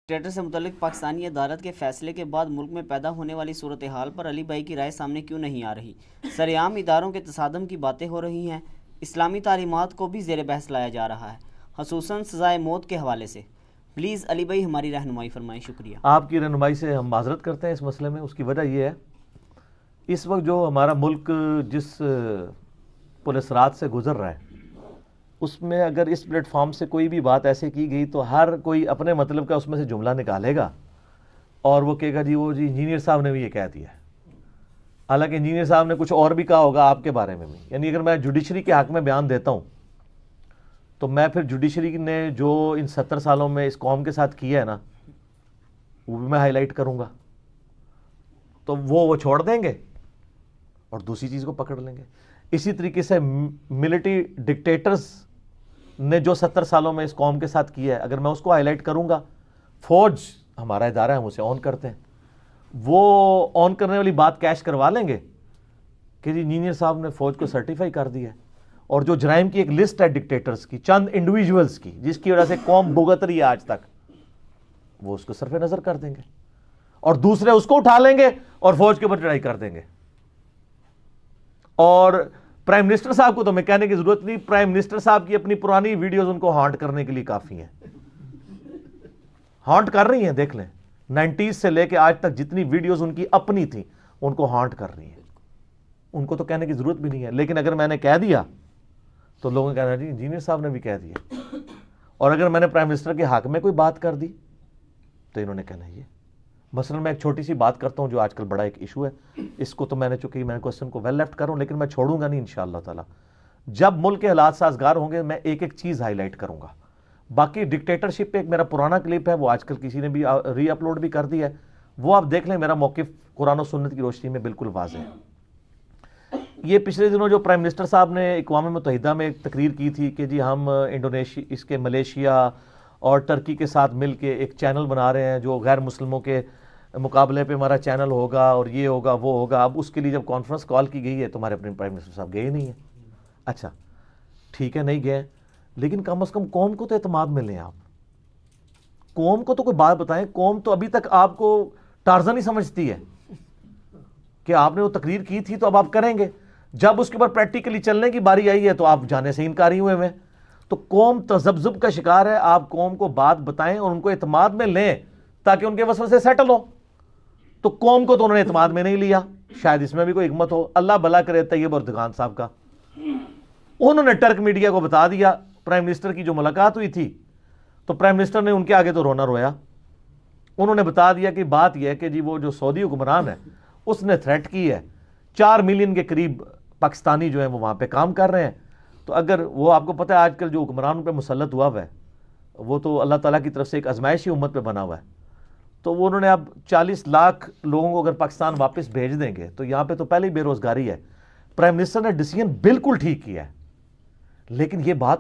Dictator سے متعلق پاکستانی عدالت کے فیصلے کے بعد ملک میں پیدا ہونے والی صورتحال پر علی بھائی کی رائے سامنے کیوں نہیں آ رہی؟ سرعام اداروں کے تصادم کی باتیں ہو رہی ہیں، اسلامی تعلیمات کو بھی زیر بحث لایا جا رہا ہے، خصوصاً سزائے موت کے حوالے سے۔ پلیز علی بھائی ہماری رہنمائی فرمائیں۔ شکریہ۔ آپ کی رہنمائی سے ہم معذرت کرتے ہیں اس مسئلے میں۔ اس کی وجہ یہ ہے، اس وقت جو ہمارا ملک جس پولیس رات سے گزر رہا ہے، اس میں اگر اس پلیٹ فارم سے کوئی بھی بات ایسے کی گئی تو ہر کوئی اپنے مطلب کا اس میں سے جملہ نکالے گا اور وہ کہے گا جی وہ انجینئر صاحب نے بھی یہ کہہ دیا ہے، حالانکہ انجینئر صاحب نے کچھ اور بھی کہا ہوگا آپ کے بارے میں بھی۔ یعنی اگر میں جوڈیشری کے حق میں بیان دیتا ہوں تو میں پھر جوڈیشری نے جو ان 70 سالوں میں اس قوم کے ساتھ کیا ہے نا، وہ بھی میں ہائی لائٹ کروں گا، تو وہ چھوڑ دیں گے اور دوسری چیز کو پکڑ لیں گے۔ اسی طریقے سے ملٹری ڈکٹیٹرز نے جو 70 سالوں میں اس قوم کے ساتھ کیا ہے، اگر میں اس کو ہائی لائٹ کروں گا، فوج ہمارا ادارہ ہے، ہم اسے آن کرتے ہیں، وہ آن کرنے والی بات کیش کروا لیں گے کہ جی انجینئر صاحب نے فوج کو سرٹیفائی کر دیا ہے، اور جو جرائم کی ایک لسٹ ہے ڈکٹیٹرز کی، چند انڈیویجولز کی، جس کی وجہ سے قوم بھگت رہی ہے آج تک، وہ اس کو صرف نظر کر دیں گے اور دوسرے اس کو اٹھا لیں گے اور فوج کے اوپر چڑھائی کر دیں گے۔ اور پرائم منسٹر صاحب کو تو میں کہنے کی ضرورت نہیں، پرائم منسٹر صاحب کی اپنی پرانی ویڈیوز ان کو ہانٹ کرنے کے لیے کافی ہیں، ہانٹ کر رہی ہیں، دیکھ لیں 90s سے لے کے آج تک جتنی ویڈیوز ان کی اپنی تھیں ان کو ہانٹ کر رہی ہیں، ان کو تو کہنے کی ضرورت بھی نہیں ہے۔ لیکن اگر میں نے کہہ دیا تو لوگوں نے کہنا جی انجینئر صاحب نے بھی کہہ دیا، اور اگر میں نے پرائم منسٹر کے حق میں کوئی بات کر دی تو انہوں نے کہنا یہ۔ مثلا میں ایک چھوٹی سی بات کرتا ہوں جو آج کل بڑا ایک ایشو ہے، اس کو تو میں نے چونکہ میں کوسچن کو ویل لیفٹ کر رہا ہوں، لیکن میں چھوڑوں گا نہیں انشاءاللہ تعالی۔ جب ملک کے حالات سازگار ہوں گے میں ایک ایک چیز ہائی لائٹ کروں گا۔ باقی ڈکٹیٹرشپ پہ ایک میرا پرانا کلپ ہے، وہ آج کل کسی نے بھی ری اپلوڈ بھی کر دیا ہے، وہ آپ دیکھ لیں، میرا موقف قرآن و سنت کی روشنی میں بالکل واضح ہے۔ یہ پچھلے دنوں جو پرائم منسٹر صاحب نے اقوام متحدہ میں ایک تقریر کی تھی کہ جی ہم انڈونیشیا، اس کے ملیشیا اور ترکی کے ساتھ مل کے ایک چینل بنا رہے ہیں جو غیر مسلموں کے مقابلے پہ ہمارا چینل ہوگا اور یہ ہوگا وہ ہوگا۔ اب اس کے لیے جب کانفرنس کال کی گئی ہے تو ہمارے اپنے پرائم منسٹر صاحب گئے نہیں ہیں۔ اچھا ٹھیک ہے، نہیں گئے، لیکن کم از کم قوم کو تو اعتماد میں لیں، آپ قوم کو تو کوئی بات بتائیں۔ قوم تو ابھی تک آپ کو ٹارزن ہی سمجھتی ہے کہ آپ نے وہ تقریر کی تھی تو اب آپ کریں گے، جب اس کے اوپر پریکٹیکلی چلنے کی باری آئی ہے تو آپ جانے سے انکاری ہوئے ہوئے۔ تو قوم تذبذب کا شکار ہے، آپ قوم کو بات بتائیں اور ان کو اعتماد میں لیں تاکہ ان کے وسوسے سیٹل ہو۔ تو قوم کو تو انہوں نے اعتماد میں نہیں لیا، شاید اس میں بھی کوئی حکمت ہو، اللہ بھلا کرے طیب اردگان صاحب کا۔ انہوں نے ٹرک میڈیا کو بتا دیا، پرائم منسٹر کی جو ملاقات ہوئی تھی تو پرائم منسٹر نے ان کے آگے تو رونا رویا، انہوں نے بتا دیا کہ بات یہ ہے کہ جی وہ جو سعودی حکمران ہے اس نے تھریٹ کی ہے، 4 ملین کے قریب پاکستانی جو ہیں وہ وہاں پہ کام کر رہے ہیں، تو اگر وہ آپ کو پتہ ہے آج کل جو حکمران پہ مسلط ہوا ہے وہ تو اللہ تعالیٰ کی طرف سے ایک آزمائشی امت پہ بنا ہوا ہے، تو وہ انہوں نے اب 40 لاکھ لوگوں کو اگر پاکستان واپس بھیج دیں گے تو یہاں پہ تو پہلے ہی بے روزگاری ہے۔ پرائم منسٹر نے ڈیسیژن بالکل ٹھیک کیا ہے، لیکن یہ بات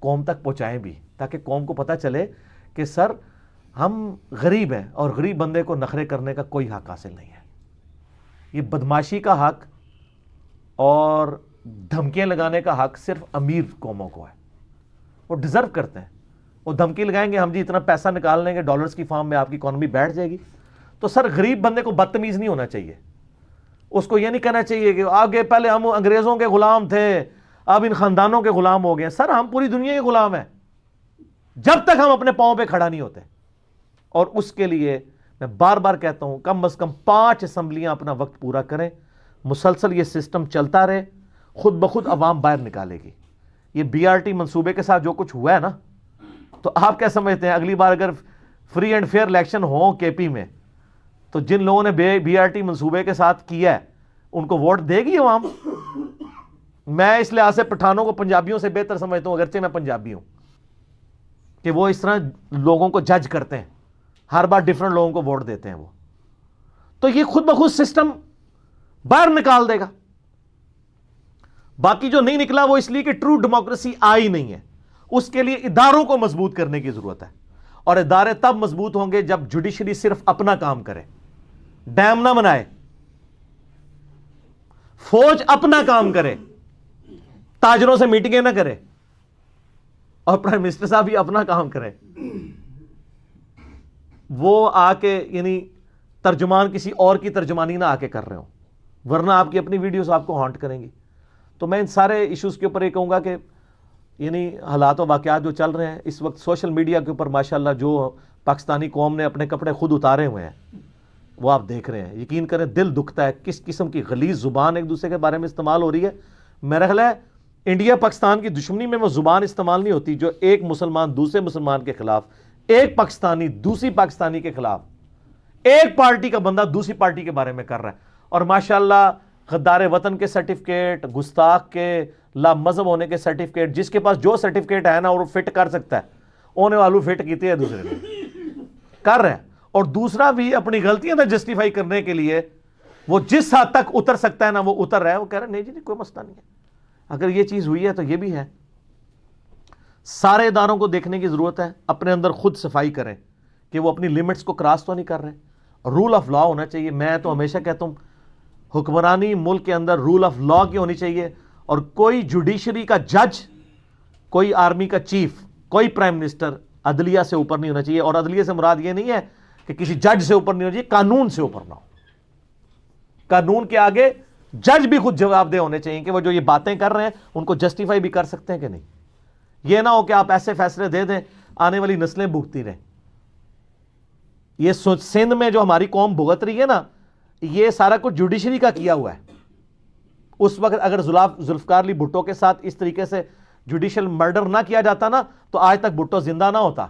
قوم تک پہنچائیں بھی تاکہ قوم کو پتہ چلے کہ سر ہم غریب ہیں اور غریب بندے کو نخرے کرنے کا کوئی حق حاصل نہیں ہے، یہ بدماشی کا حق اور دھمکیاں لگانے کا حق صرف امیر قوموں کو ہے، وہ ڈیزرو کرتے ہیں۔ وہ دھمکی لگائیں گے ہم جی اتنا پیسہ نکال لیں گے ڈالرز کی فارم میں، آپ کی اکانومی بیٹھ جائے گی، تو سر غریب بندے کو بدتمیز نہیں ہونا چاہیے، اس کو یہ نہیں کہنا چاہیے کہ آگے پہلے ہم انگریزوں کے غلام تھے اب ان خاندانوں کے غلام ہو گئے۔ سر ہم پوری دنیا کے غلام ہیں جب تک ہم اپنے پاؤں پہ کھڑا نہیں ہوتے، اور اس کے لیے میں بار بار کہتا ہوں کم از کم 5 اسمبلیاں اپنا وقت پورا کریں، مسلسل یہ سسٹم چلتا رہے، خود بخود عوام باہر نکالے گی۔ یہ BRT منصوبے کے ساتھ جو کچھ ہوا ہے نا، تو آپ کیا سمجھتے ہیں اگلی بار اگر فری اینڈ فیئر الیکشن ہوں KP میں تو جن لوگوں نے BRT منصوبے کے ساتھ کیا ہے ان کو ووٹ دے گی عوام؟ میں اس لحاظ سے پٹھانوں کو پنجابیوں سے بہتر سمجھتا ہوں، اگرچہ میں پنجابی ہوں، کہ وہ اس طرح لوگوں کو جج کرتے ہیں، ہر بار ڈیفرنٹ لوگوں کو ووٹ دیتے ہیں وہ، تو یہ خود بخود سسٹم باہر نکال دے گا۔ باقی جو نہیں نکلا وہ اس لیے کہ ٹرو ڈیموکریسی آئی نہیں ہے، اس کے لیے اداروں کو مضبوط کرنے کی ضرورت ہے، اور ادارے تب مضبوط ہوں گے جب جوڈیشری صرف اپنا کام کرے، ڈیم نہ بنائے، فوج اپنا کام کرے، تاجروں سے میٹنگیں نہ کرے، اور پرائم منسٹر صاحب بھی اپنا کام کرے۔ وہ آ کے یعنی ترجمان کسی اور کی ترجمانی نہ آ کے کر رہے ہوں، ورنہ آپ کی اپنی ویڈیوز آپ کو ہانٹ کریں گی. تو میں ان سارے ایشوز کے اوپر یہ کہوں گا کہ یعنی حالات و واقعات جو چل رہے ہیں اس وقت سوشل میڈیا کے اوپر ماشاءاللہ جو پاکستانی قوم نے اپنے کپڑے خود اتارے ہوئے ہیں وہ آپ دیکھ رہے ہیں. یقین کریں دل دکھتا ہے کس قسم کی غلیظ زبان ایک دوسرے کے بارے میں استعمال ہو رہی ہے. میرا خیال ہے انڈیا پاکستان کی دشمنی میں وہ زبان استعمال نہیں ہوتی جو ایک مسلمان دوسرے مسلمان کے خلاف، ایک پاکستانی دوسری پاکستانی کے خلاف، ایک پارٹی کا بندہ دوسری پارٹی کے بارے میں کر رہا ہے. اور ماشاءاللہ غدار وطن کے سرٹیفکیٹ، گستاخ کے، لا مذہب ہونے کے سرٹیفکیٹ، جس کے پاس جو سرٹیفکیٹ ہے نا وہ فٹ کر سکتا ہے، اونے والو فٹ کیتے ہیں دوسرے نے کر رہے ہیں. اور دوسرا بھی اپنی غلطیاں نہ جسٹیفائی کرنے کے لیے وہ جس حد تک اتر سکتا ہے نا وہ اتر رہا ہے. وہ کہہ رہا ہے نہیں جی کوئی مسئلہ نہیں ہے، اگر یہ چیز ہوئی ہے تو یہ بھی ہے. سارے اداروں کو دیکھنے کی ضرورت ہے، اپنے اندر خود صفائی کریں کہ وہ اپنی لیمٹس کو کراس تو نہیں کر رہے. رول آف لا ہونا چاہیے. میں تو ہمیشہ کہتا ہوں حکمرانی ملک کے اندر رول آف لا کی ہونی چاہیے، اور کوئی جوڈیشری کا جج، کوئی آرمی کا چیف، کوئی پرائم منسٹر عدلیہ سے اوپر نہیں ہونا چاہیے. اور عدلیہ سے مراد یہ نہیں ہے کہ کسی جج سے اوپر نہیں ہونا چاہیے، قانون سے اوپر نہ ہو. قانون کے آگے جج بھی خود جواب دہ ہونے چاہیے کہ وہ جو یہ باتیں کر رہے ہیں ان کو جسٹیفائی بھی کر سکتے ہیں کہ نہیں. یہ نہ ہو کہ آپ ایسے فیصلے دے دیں آنے والی نسلیں بھگتی رہیں. یہ سندھ میں جو ہماری قوم بھگت رہی ہے نا، یہ سارا کچھ جوڈیشری کا کیا ہوا ہے. اس وقت اگر ذوالفقار علی بھٹو کے ساتھ اس طریقے سے جوڈیشل مرڈر نہ کیا جاتا نا تو آج تک بھٹو زندہ نہ ہوتا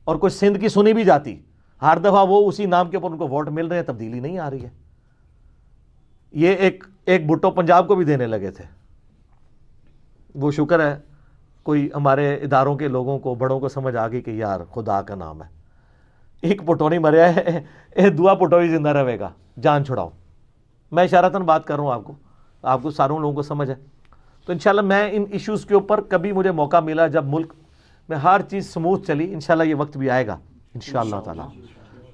اور کوئی سندھ کی سنی بھی جاتی. ہر دفعہ وہ اسی نام کے اوپر ان کو ووٹ مل رہے ہیں، تبدیلی نہیں آ رہی ہے. یہ ایک بھٹو پنجاب کو بھی دینے لگے تھے. وہ شکر ہے کوئی ہمارے اداروں کے لوگوں کو بڑوں کو سمجھ آ گئی کہ یار خدا کا نام ہے، ایک پٹو نہیں مریا ہے، دعا پٹو ہی زندہ رہے گا، جان چھڑاؤ. میں اشارتاً بات کر رہا ہوں، آپ کو ساروں لوگوں کو سمجھ ہے. تو انشاءاللہ میں ان ایشوز کے اوپر کبھی مجھے موقع ملا جب ملک میں ہر چیز سموتھ چلی، انشاءاللہ یہ وقت بھی آئے گا انشاءاللہ تعالی،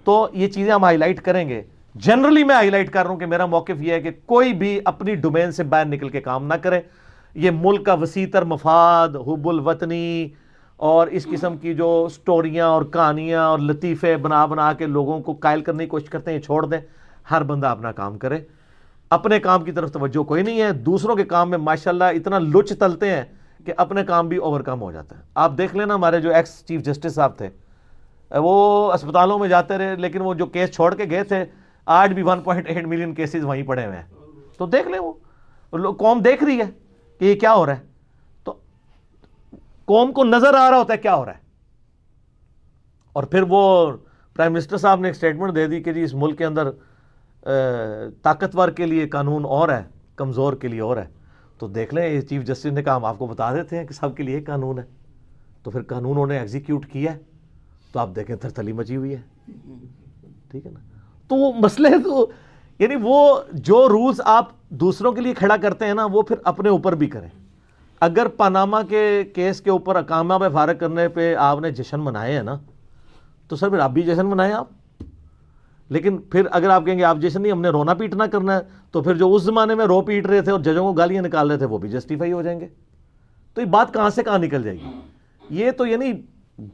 تو یہ چیزیں ہم ہائی لائٹ کریں گے. جنرلی میں ہائی لائٹ کر رہا ہوں کہ میرا موقف یہ ہے کہ کوئی بھی اپنی ڈومین سے باہر نکل کے کام نہ کرے. یہ ملک کا وسیع تر مفاد، حب الوطنی اور اس قسم کی جو سٹوریاں اور کہانیاں اور لطیفے بنا کے لوگوں کو قائل کرنے کی کوشش کرتے ہیں، چھوڑ دیں. ہر بندہ اپنا کام کرے. اپنے کام کی طرف توجہ کوئی نہیں ہے، دوسروں کے کام میں ماشاءاللہ اتنا لچ تلتے ہیں کہ اپنے کام بھی اوور کم ہو جاتا ہے. آپ دیکھ لینا ہمارے جو ایکس چیف جسٹس صاحب تھے، وہ اسپتالوں میں جاتے رہے لیکن وہ جو کیس چھوڑ کے گئے تھے آج بھی 1.8 ملین کیسز وہیں پڑے ہوئے ہیں. تو دیکھ لیں، وہ قوم دیکھ رہی ہے کہ یہ کیا ہو رہا ہے. تو قوم کو نظر آ رہا ہوتا ہے کیا ہو رہا ہے. اور پھر وہ پرائم منسٹر صاحب نے ایک سٹیٹمنٹ دے دی کہ جی اس ملک کے اندر طاقتور کے لیے قانون اور ہے، کمزور کے لیے اور ہے. تو دیکھ لیں یہ چیف جسٹس نے کہا ہم آپ کو بتا دیتے ہیں کہ سب کے لیے قانون ہے. تو پھر قانون انہوں نے ایگزیکیوٹ کیا ہے تو آپ دیکھیں تھرتھلی مچی ہوئی ہے. ٹھیک ہے نا. تو وہ مسئلے تو یعنی وہ جو رولز آپ دوسروں کے لیے کھڑا کرتے ہیں نا وہ پھر اپنے اوپر بھی کریں. اگر پاناما کے کیس کے اوپر اقامہ پہ فارغ کرنے پہ آپ نے جشن منائے ہیں نا تو سر پھر آپ بھی جشن منائیں آپ. لیکن پھر اگر آپ کہیں گے آپ جشن نہیں، ہم نے رونا پیٹنا کرنا ہے، تو پھر جو اس زمانے میں رو پیٹ رہے تھے اور ججوں کو گالیاں نکال رہے تھے وہ بھی جسٹیفائی ہو جائیں گے. تو یہ بات کہاں سے کہاں نکل جائے گی. یہ تو یعنی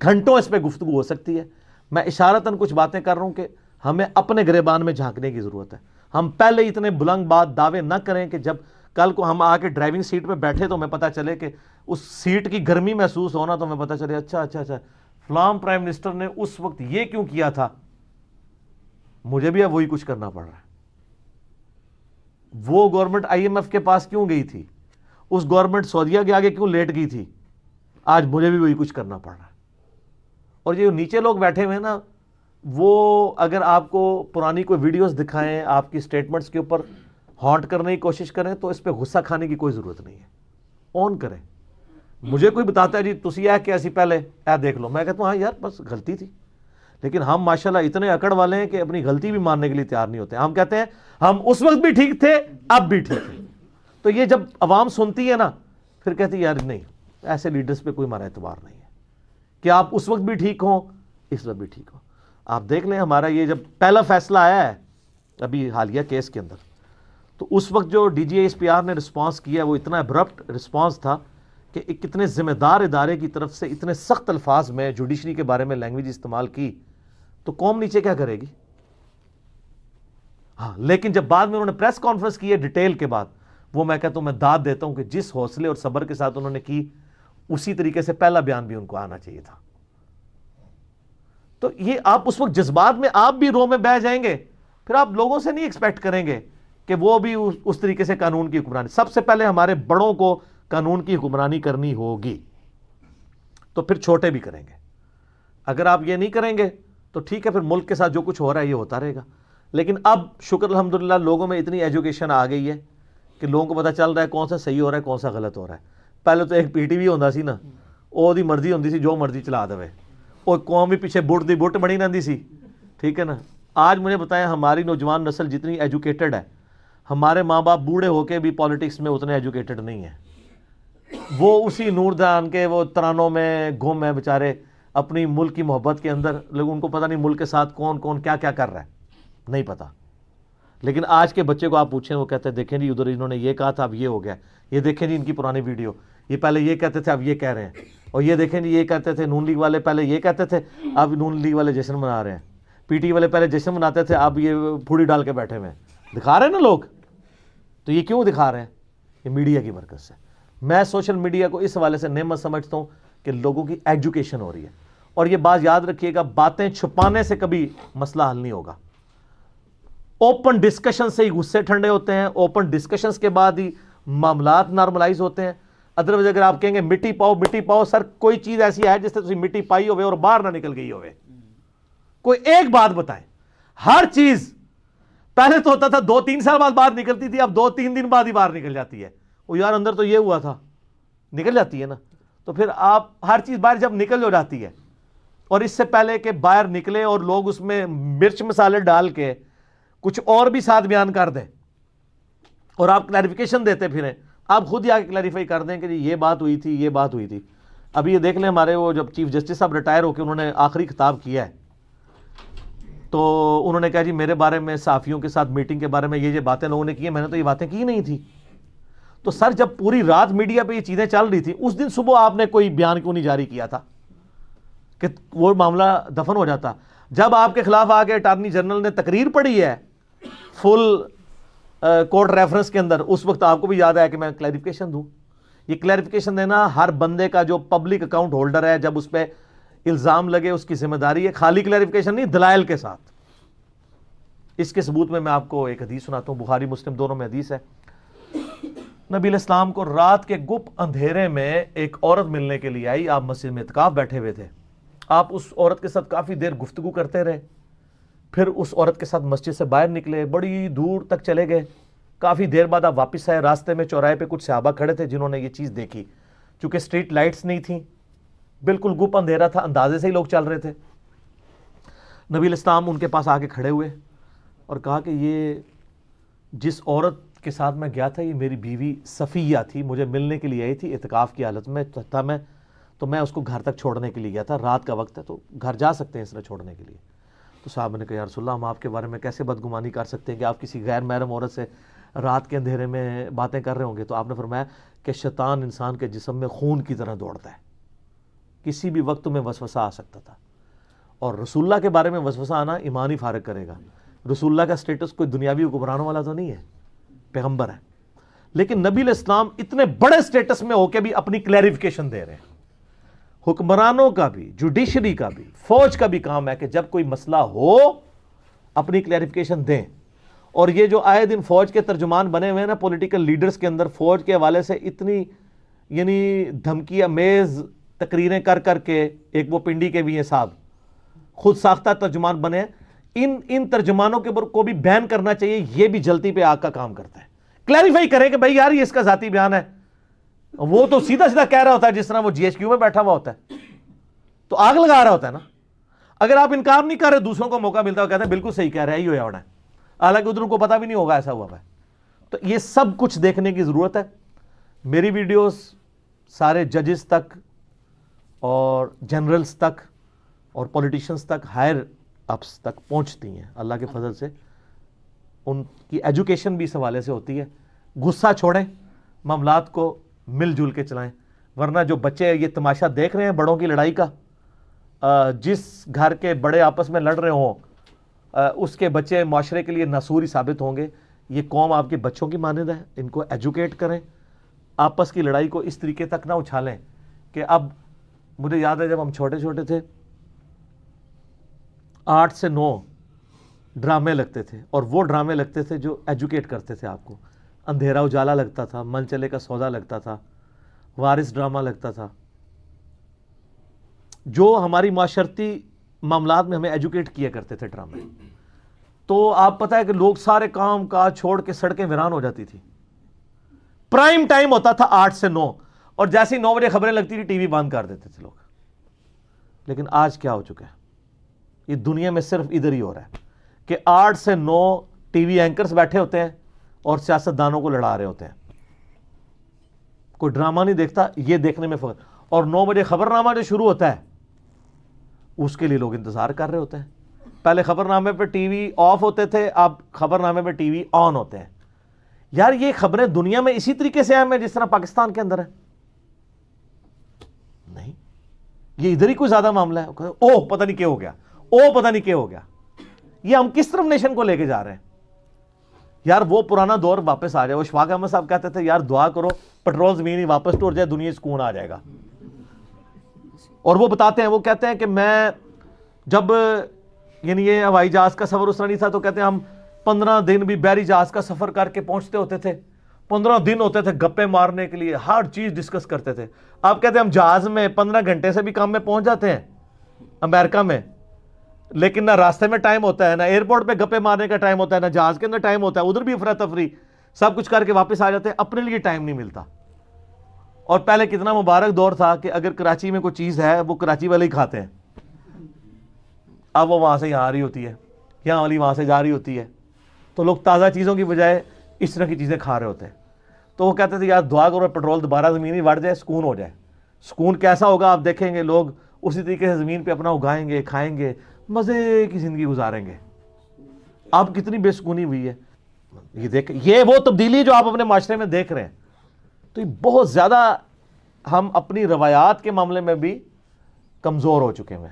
گھنٹوں اس پہ گفتگو ہو سکتی ہے. میں اشارتاً کچھ باتیں کر رہا ہوں کہ ہمیں اپنے گریبان میں جھانکنے کی ضرورت ہے. ہم پہلے اتنے بلند بات دعوے نہ کریں کہ جب کل کو ہم آ کے ڈرائیونگ سیٹ پہ بیٹھے تو ہمیں پتہ چلے کہ اس سیٹ کی گرمی محسوس ہونا تو ہمیں پتہ چلے اچھا فلاں پرائم منسٹر نے اس وقت یہ کیوں کیا تھا، مجھے بھی اب وہی کچھ کرنا پڑ رہا ہے. وہ گورنمنٹ IMF کے پاس کیوں گئی تھی، اس گورنمنٹ سعودیہ کے آگے کیوں لیٹ گئی تھی، آج مجھے بھی وہی کچھ کرنا پڑ رہا ہے. اور یہ نیچے لوگ بیٹھے ہوئے ہیں نا، وہ اگر آپ کو پرانی کوئی ویڈیوز دکھائیں، آپ کی سٹیٹمنٹس کے اوپر ہانٹ کرنے کی کوشش کریں تو اس پہ غصہ کھانے کی کوئی ضرورت نہیں ہے. آن کریں. مجھے کوئی بتاتا ہے جی تسی کہ ایسی پہلے دیکھ لو، میں کہتا ہوں ہاں یار بس غلطی تھی. لیکن ہم ماشاءاللہ اتنے اکڑ والے ہیں کہ اپنی غلطی بھی ماننے کے لیے تیار نہیں ہوتے. ہم کہتے ہیں ہم اس وقت بھی ٹھیک تھے اب بھی ٹھیک تھے. تو یہ جب عوام سنتی ہے نا پھر کہتی ہے یار نہیں، ایسے لیڈرز پہ کوئی ہمارا اعتبار نہیں ہے کہ آپ اس وقت بھی ٹھیک ہوں اس وقت بھی ٹھیک ہوں. آپ دیکھ لیں ہمارا یہ جب پہلا فیصلہ آیا ہے ابھی حالیہ کیس کے اندر تو اس وقت جو DGSPR نے رسپانس کیا وہ اتنا ابرپٹ رسپانس تھا کہ ایک کتنے ذمہ دار ادارے کی طرف سے اتنے سخت الفاظ میں جوڈیشری کے بارے میں لینگویج استعمال کی. تو قوم نیچے کیا کرے گی؟ ہاں، لیکن جب بعد میں انہوں نے پریس کانفرنس کی ہے ڈیٹیل کے بعد، وہ میں کہتا ہوں، میں داد دیتا ہوں کہ جس حوصلے اور صبر کے ساتھ انہوں نے کی، اسی طریقے سے پہلا بیان بھی ان کو آنا چاہیے تھا. تو یہ آپ اس وقت جذبات میں آپ بھی رو میں بہ جائیں گے، پھر آپ لوگوں سے نہیں ایکسپیکٹ کریں گے کہ وہ بھی اس طریقے سے قانون کی حکمرانی. سب سے پہلے ہمارے بڑوں کو قانون کی حکمرانی کرنی ہوگی، تو پھر چھوٹے بھی کریں گے. اگر آپ یہ نہیں کریں گے تو ٹھیک ہے، پھر ملک کے ساتھ جو کچھ ہو رہا ہے یہ ہوتا رہے گا. لیکن اب شکر الحمدللہ لوگوں میں اتنی ایجوکیشن آ گئی ہے کہ لوگوں کو پتہ چل رہا ہے کون سا صحیح ہو رہا ہے کون سا غلط ہو رہا ہے. پہلے تو ایک پی ٹی وی ہوتا سی نا، وہ دی مرضی ہوتی سی، جو مرضی چلا دے، وہ قوم بھی پیچھے بٹ دی بٹ بڑی نہ سی، ٹھیک ہے نا. آج مجھے بتائیں ہماری نوجوان نسل جتنی ایجوکیٹڈ ہے، ہمارے ماں باپ بوڑھے ہو کے بھی پالیٹکس میں اتنے ایجوکیٹڈ نہیں ہیں. وہ اسی نور دان کے وہ ترانوں میں گم ہیں بیچارے، اپنی ملک کی محبت کے اندر، لیکن ان کو پتہ نہیں ملک کے ساتھ کون کون کیا کیا کر رہا ہے، نہیں پتہ. لیکن آج کے بچے کو آپ پوچھیں، وہ کہتے ہیں دیکھیں جی ادھر انہوں نے یہ کہا تھا اب یہ ہو گیا، یہ دیکھیں جی ان کی پرانی ویڈیو، یہ پہلے یہ کہتے تھے اب یہ کہہ رہے ہیں، اور یہ دیکھیں جی یہ کہتے تھے نون لیگ والے پہلے یہ کہتے تھے اب نون لیگ والے جشن منا رہے ہیں، پی ٹی والے پہلے جشن مناتے تھے اب یہ پھوڑی ڈال کے بیٹھے ہوئے ہیں. دکھا رہے ہیں نا لوگ. تو یہ کیوں دکھا رہے ہیں؟ یہ میڈیا کی برکت سے. میں سوشل میڈیا کو اس حوالے سے نعمت سمجھتا ہوں کہ لوگوں کی ایجوکیشن ہو رہی ہے. اور یہ بات یاد رکھیے گا، باتیں چھپانے سے کبھی مسئلہ حل نہیں ہوگا. اوپن ڈسکشن سے ہی غصے ٹھنڈے ہوتے ہیں، اوپن ڈسکشنز کے بعد ہی معاملات نارملائز ہوتے ہیں. ادروائز اگر آپ کہیں گے مٹی پاؤ، سر کوئی چیز ایسی ہے جس سے تسی مٹی پائی ہوئے اور باہر نہ نکل گئی ہوئے. کوئی ایک بات بتائیں. ہر چیز پہلے تو ہوتا تھا 2-3 سال بعد باہر نکلتی تھی، اب 2-3 دن بعد ہی باہر نکل جاتی ہے. وہ یار اندر تو یہ ہوا تھا، نکل جاتی ہے نا. تو پھر آپ ہر چیز باہر جب نکل ہو جاتی ہے، اور اس سے پہلے کہ باہر نکلے اور لوگ اس میں مرچ مسالے ڈال کے کچھ اور بھی ساتھ بیان کر دیں اور آپ کلیریفیکیشن دیتے پھریں، آپ خود ہی آ کے کلیریفائی کر دیں کہ جی یہ بات ہوئی تھی، یہ بات ہوئی تھی. ابھی یہ دیکھ لیں ہمارے وہ جب چیف جسٹس صاحب ریٹائر ہو کے انہوں نے آخری خطاب کیا ہے، تو انہوں نے کہا جی میرے بارے میں صحافیوں کے ساتھ میٹنگ کے بارے میں یہ باتیں لوگوں نے کی ہیں، میں نے تو یہ باتیں کی نہیں تھی. تو سر جب پوری رات میڈیا پہ یہ چیزیں چل رہی تھی، اس دن صبح آپ نے کوئی بیان کیوں نہیں جاری کیا تھا کہ وہ معاملہ دفن ہو جاتا؟ جب آپ کے خلاف آ کے اٹارنی جنرل نے تقریر پڑھی ہے فل کورٹ ریفرنس کے اندر، اس وقت آپ کو بھی یاد آیا کہ میں کلیریفیکیشن دوں. یہ کلیریفیکیشن دینا ہر بندے کا جو پبلک اکاؤنٹ ہولڈر ہے، جب اس پہ الزام لگے اس کی ذمہ داری ہے. خالی کلیریفیکیشن نہیں، دلائل کے ساتھ. اس کے ثبوت میں آپ کو ایک حدیث سناتا ہوں، بخاری مسلم دونوں میں حدیث ہے. نبی علیہ السلام کو رات کے گپ اندھیرے میں ایک عورت ملنے کے لیے آئی. آپ مسجد میں اعتکاف بیٹھے ہوئے تھے، آپ اس عورت کے ساتھ کافی دیر گفتگو کرتے رہے. پھر اس عورت کے ساتھ مسجد سے باہر نکلے، بڑی دور تک چلے گئے. کافی دیر بعد آپ واپس آئے. راستے میں چوراہے پہ کچھ صحابہ کھڑے تھے جنہوں نے یہ چیز دیکھی. چونکہ اسٹریٹ لائٹس نہیں تھیں، بالکل گپ اندھیرا تھا، اندازے سے ہی لوگ چل رہے تھے. نبی علیہ السلام ان کے پاس آ کے کھڑے ہوئے اور کہا کہ یہ جس عورت کے ساتھ میں گیا تھا یہ میری بیوی صفیہ تھی، مجھے ملنے کے لیے آئی تھی، اعتکاف کی حالت میں تھا میں، تو میں اس کو گھر تک چھوڑنے کے لیے گیا تھا. رات کا وقت ہے تو گھر جا سکتے ہیں اس طرح چھوڑنے کے لیے. تو صاحب نے کہا یا رسول اللہ، ہم آپ کے بارے میں کیسے بدگمانی کر سکتے ہیں کہ آپ کسی غیر محرم عورت سے رات کے اندھیرے میں باتیں کر رہے ہوں گے. تو آپ نے فرمایا کہ شیطان انسان کے جسم میں خون کی طرح دوڑتا ہے، کسی بھی وقت میں وسوسہ آ سکتا تھا. اور رسول اللہ کے بارے میں وسوسہ آنا ایمان ہی فارغ کرے گا. رسول اللہ کا سٹیٹس کوئی دنیاوی حکمرانوں والا تو نہیں ہے، پیغمبر ہے. لیکن نبی علیہ السلام اتنے بڑے سٹیٹس میں ہو کے بھی اپنی کلیریفیکیشن دے رہے ہیں. حکمرانوں کا بھی، جوڈیشری کا بھی، فوج کا بھی کام ہے کہ جب کوئی مسئلہ ہو اپنی کلیریفیکیشن دیں. اور یہ جو آئے دن فوج کے ترجمان بنے ہوئے ہیں نا پولیٹیکل لیڈرز کے اندر، فوج کے حوالے سے اتنی یعنی دھمکی امیز تقریریں کر کر کے، ایک وہ پنڈی کے بھی ہیں صاحب، خود ساختہ ترجمان بنے ہیں. ان ترجمانوں کے اوپر کو بھی بین کرنا چاہیے. یہ بھی جلتی پہ آگ کا کام کرتا ہے. کلیریفائی کریں کہ بھائی یار یہ اس کا ذاتی بیان ہے. وہ تو سیدھا سیدھا کہہ رہا ہوتا ہے جس طرح وہ جی ایچ کیو میں بیٹھا ہوا ہوتا ہے، تو آگ لگا رہا ہوتا ہے نا. اگر آپ انکار نہیں کر رہے، دوسروں کو موقع ملتا ہے، کہتے ہیں بالکل صحیح کہہ رہے ہیں، ہی ہوا ہونا ہے، حالانکہ ادھر کو پتہ بھی نہیں ہوگا ایسا ہوا ہے. تو یہ سب کچھ دیکھنے کی ضرورت ہے. میری ویڈیوز سارے ججز تک اور جنرلز تک اور پولیٹیشنز تک، ہائر اپس تک پہنچتی ہیں اللہ کے فضل سے. ان کی ایجوکیشن بھی اس حوالے سے ہوتی ہے. غصہ چھوڑیں، معاملات کو مل جل کے چلائیں، ورنہ جو بچے یہ تماشا دیکھ رہے ہیں بڑوں کی لڑائی کا، جس گھر کے بڑے آپس میں لڑ رہے ہوں اس کے بچے معاشرے کے لیے ناسوری ثابت ہوں گے. یہ قوم آپ کے بچوں کی مانند ہے, ان کو ایجوکیٹ کریں, آپس کی لڑائی کو اس طریقے تک نہ اچھالیں کہ اب مجھے یاد ہے جب ہم چھوٹے چھوٹے تھے 8 سے 9 ڈرامے لگتے تھے, اور وہ ڈرامے لگتے تھے جو ایجوکیٹ کرتے تھے آپ کو. اندھیرا اجالا لگتا تھا, من چلے کا سودا لگتا تھا, وارث ڈرامہ لگتا تھا, جو ہماری معاشرتی معاملات میں ہمیں ایجوکیٹ کیا کرتے تھے ڈرامے. تو آپ پتہ ہے کہ لوگ سارے کام کاج چھوڑ کے سڑکیں ویران ہو جاتی تھی. پرائم ٹائم ہوتا تھا 8 سے 9, اور جیسے ہی 9 بجے خبریں لگتی تھی ٹی وی بند کر دیتے تھے لوگ. لیکن آج کیا ہو چکا ہے, یہ دنیا میں صرف ادھر ہی ہو رہا ہے کہ 8 سے 9 ٹی وی اینکرز بیٹھے ہوتے ہیں اور سیاستدانوں کو لڑا رہے ہوتے ہیں. کوئی ڈرامہ نہیں دیکھتا, یہ دیکھنے میں فخر. اور 9 بجے خبر نامہ جو شروع ہوتا ہے اس کے لیے لوگ انتظار کر رہے ہوتے ہیں. پہلے خبر نامے پہ ٹی وی آف ہوتے تھے, اب خبر نامے پہ ٹی وی آن ہوتے ہیں. یار یہ خبریں دنیا میں اسی طریقے سے اہم ہیں جس طرح پاکستان کے اندر ہے؟ نہیں, یہ ادھر ہی کوئی زیادہ معاملہ ہے. اوہ پتہ نہیں کیا ہو گیا, اوہ پتہ نہیں کیا ہو گیا. یہ ہم کس طرف نیشن کو لے کے جا رہے ہیں؟ یار وہ پرانا دور واپس آ جائے. وہ شفاق احمد صاحب کہتے تھے یار دعا کرو پیٹرول زمین ہی واپس ٹوٹ جائے, دنیا سکون آ جائے گا. اور وہ بتاتے ہیں, وہ کہتے ہیں کہ میں جب یعنی یہ ہوائی جہاز کا سفر اس طرح نہیں تھا, تو کہتے ہیں ہم 15 دن بھی بحری جہاز کا سفر کر کے پہنچتے ہوتے تھے. 15 دن ہوتے تھے گپے مارنے کے لیے, ہر چیز ڈسکس کرتے تھے. آپ کہتے ہیں ہم جہاز میں 15 گھنٹے سے بھی کم میں پہنچ جاتے ہیں امریکہ میں, لیکن نہ راستے میں ٹائم ہوتا ہے, نہ ایئرپورٹ پہ گپے مارنے کا ٹائم ہوتا ہے, نہ جہاز کے اندر ٹائم ہوتا ہے. ادھر بھی افراتفری, سب کچھ کر کے واپس آ جاتے ہیں, اپنے لیے ٹائم نہیں ملتا. اور پہلے کتنا مبارک دور تھا کہ اگر کراچی میں کوئی چیز ہے وہ کراچی والے ہی کھاتے ہیں. اب وہ وہاں سے یہاں آ رہی ہوتی ہے, یہاں والی وہاں سے جا رہی ہوتی ہے, تو لوگ تازہ چیزوں کی بجائے اس طرح کی چیزیں کھا رہے ہوتے ہیں. تو وہ کہتے تھے یار دعا کرو پیٹرول دوبارہ زمین ہی بڑھ جائے, سکون ہو جائے. سکون کیسا ہوگا آپ دیکھیں گے, لوگ اسی طریقے سے زمین پہ اپنا اگائیں گے, کھائیں گے, مزے کی زندگی گزاریں گے. اب کتنی بے سکونی ہوئی ہے. یہ دیکھ, یہ وہ تبدیلی جو آپ اپنے معاشرے میں دیکھ رہے ہیں. تو یہ بہت زیادہ ہم اپنی روایات کے معاملے میں بھی کمزور ہو چکے ہیں.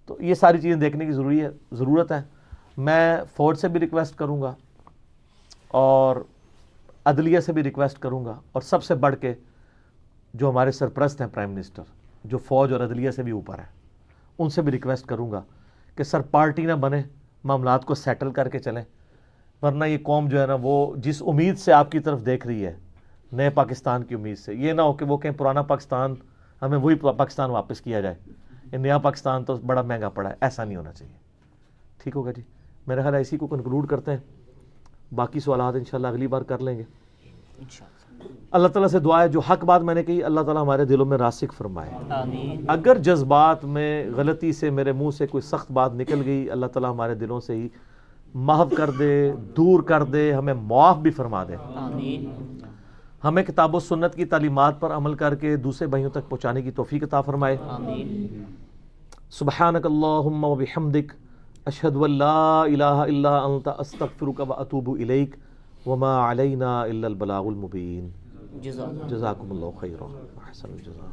تو یہ ساری چیزیں دیکھنے کی ضرورت ہے. میں فوج سے بھی ریکویسٹ کروں گا اور عدلیہ سے بھی ریکویسٹ کروں گا, اور سب سے بڑھ کے جو ہمارے سرپرست ہیں پرائم منسٹر, جو فوج اور عدلیہ سے بھی اوپر ہیں, ان سے بھی ریکویسٹ کروں گا کہ سر پارٹی نہ بنے, معاملات کو سیٹل کر کے چلیں. ورنہ یہ قوم جو ہے نا, وہ جس امید سے آپ کی طرف دیکھ رہی ہے, نئے پاکستان کی امید سے, یہ نہ ہو کہ وہ کہیں پرانا پاکستان, ہمیں وہی پاکستان واپس کیا جائے, یہ نیا پاکستان تو بڑا مہنگا پڑا ہے. ایسا نہیں ہونا چاہیے. ٹھیک ہوگا جی, میرا خیال ہے اسی کو کنکلوڈ کرتے ہیں. باقی سوالات انشاءاللہ اگلی بار کر لیں گے. اللہ تعالیٰ سے دعا ہے جو حق بات میں نے کہی اللہ تعالیٰ ہمارے دلوں میں راسخ فرمائے. آمین. اگر جذبات میں غلطی سے میرے منہ سے کوئی سخت بات نکل گئی, اللہ تعالیٰ ہمارے دلوں سے ہی محو کر دے, دور کر دے, ہمیں معاف بھی فرما دے. آمین. ہمیں کتاب و سنت کی تعلیمات پر عمل کر کے دوسرے بھائیوں تک پہنچانے کی توفیق عطا فرمائے. آمین. سبحانک اللہم و بحمدک, اشہد ان لا الہ الا انت, استغفرک و اتوب الیک, وما علینا الا البلاغ المبین. جزاک جزاکم اللہ خیرا, احسن الجزاء.